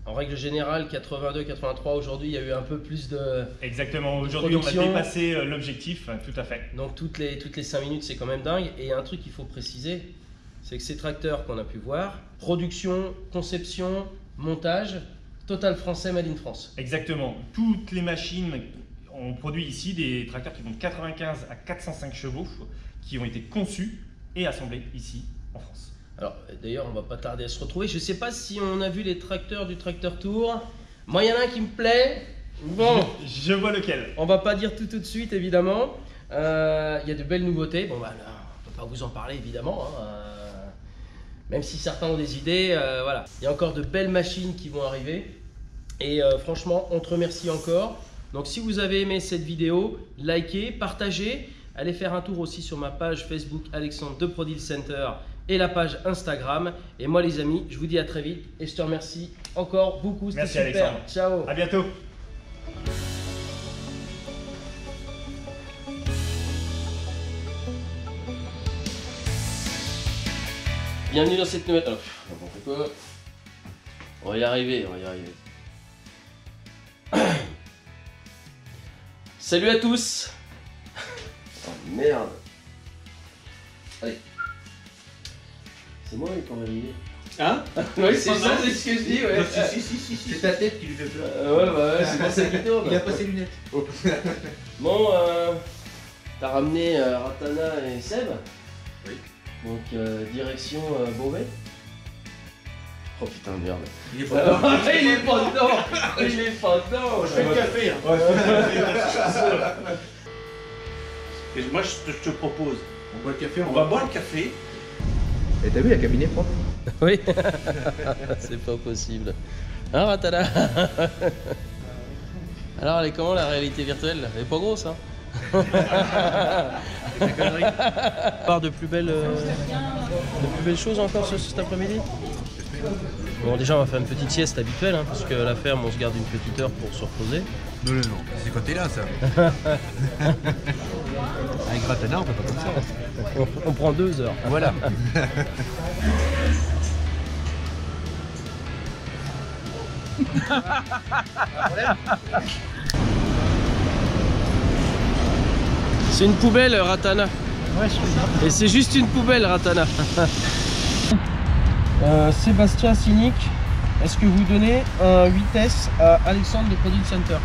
Speaker 1: En règle générale, 82, 83, aujourd'hui, il y a eu un peu plus de.
Speaker 3: Exactement, aujourd'hui, on a dépassé l'objectif, tout à fait.
Speaker 1: Donc, toutes les 5 minutes, c'est quand même dingue. Et il y a un truc qu'il faut préciser, c'est que ces tracteurs qu'on a pu voir, production, conception, montage, total français, made in France.
Speaker 3: Exactement, toutes les machines, on produit ici des tracteurs qui vont de 95 à 405 chevaux, qui ont été conçus et assemblés ici en France.
Speaker 1: Alors d'ailleurs on va pas tarder à se retrouver, je sais pas si on a vu les tracteurs du Tracteur Tour, moi il y en a un qui me plaît, bon
Speaker 3: je vois lequel.
Speaker 1: On va pas dire tout de suite évidemment, il y a de belles nouveautés, bon bah là, on peut pas vous en parler évidemment, hein. Même si certains ont des idées, voilà. Il y a encore de belles machines qui vont arriver et franchement on te remercie encore. Donc si vous avez aimé cette vidéo, likez, partagez, allez faire un tour aussi sur ma page Facebook Alexandre de Pro Deal Center et la page Instagram. Et moi les amis, je vous dis à très vite et je te remercie encore beaucoup, c'était super.
Speaker 3: Alexandre.
Speaker 1: Ciao.
Speaker 3: À bientôt.
Speaker 1: Bienvenue dans cette nouvelle... On va y arriver, Salut à tous. Oh merde. Allez. C'est moi qui t'en ai.
Speaker 2: Hein?
Speaker 1: Oui, c'est ça, c'est ce que je dis, ouais.
Speaker 2: Si. C'est ta tête qui lui fait peur.
Speaker 1: Ouais, c'est pour ça qu'il tourne.
Speaker 2: Il a pas ses lunettes.
Speaker 1: Bon, t'as ramené Ratana et Seb.
Speaker 2: Oui.
Speaker 1: Donc, direction Beauvais. Oh putain, merde.
Speaker 2: Il est pas dedans.
Speaker 1: Il est pas dedans. Il est pas dedans.
Speaker 2: Je fais le café. Hein. Et moi, je te propose, on boit le café, on va boire le café.
Speaker 11: Et t'as vu la cabinet propre?
Speaker 1: Oui. C'est pas possible. Hein, Ratana? Alors, elle est comment la réalité virtuelle? Elle est pas grosse, hein? Part de plus belles choses encore cet après-midi. Bon, déjà on va faire une petite sieste habituelle, hein, parce que la ferme on se garde une petite heure pour se reposer.
Speaker 12: Non, c'est côté là ça. Avec Ratana on peut pas comme ça.
Speaker 1: On prend 2 heures.
Speaker 12: Voilà.
Speaker 1: C'est une poubelle, Ratana.
Speaker 6: Ouais,
Speaker 1: et c'est juste une poubelle, Ratana. Sébastien Cynic, est-ce que vous donnez un 8S à Alexandre de Product Center?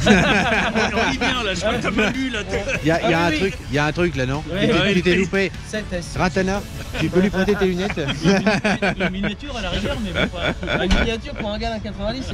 Speaker 2: On lit bien là, je vois que t'as pas lu là.
Speaker 12: Il y a un truc là, non? Tu t'es loupé.
Speaker 1: 7S.
Speaker 12: Ratana, tu peux lui prêter tes lunettes?
Speaker 6: La miniature à la rigueur, mais bon, pas.
Speaker 1: La miniature pour un gars d'un 90.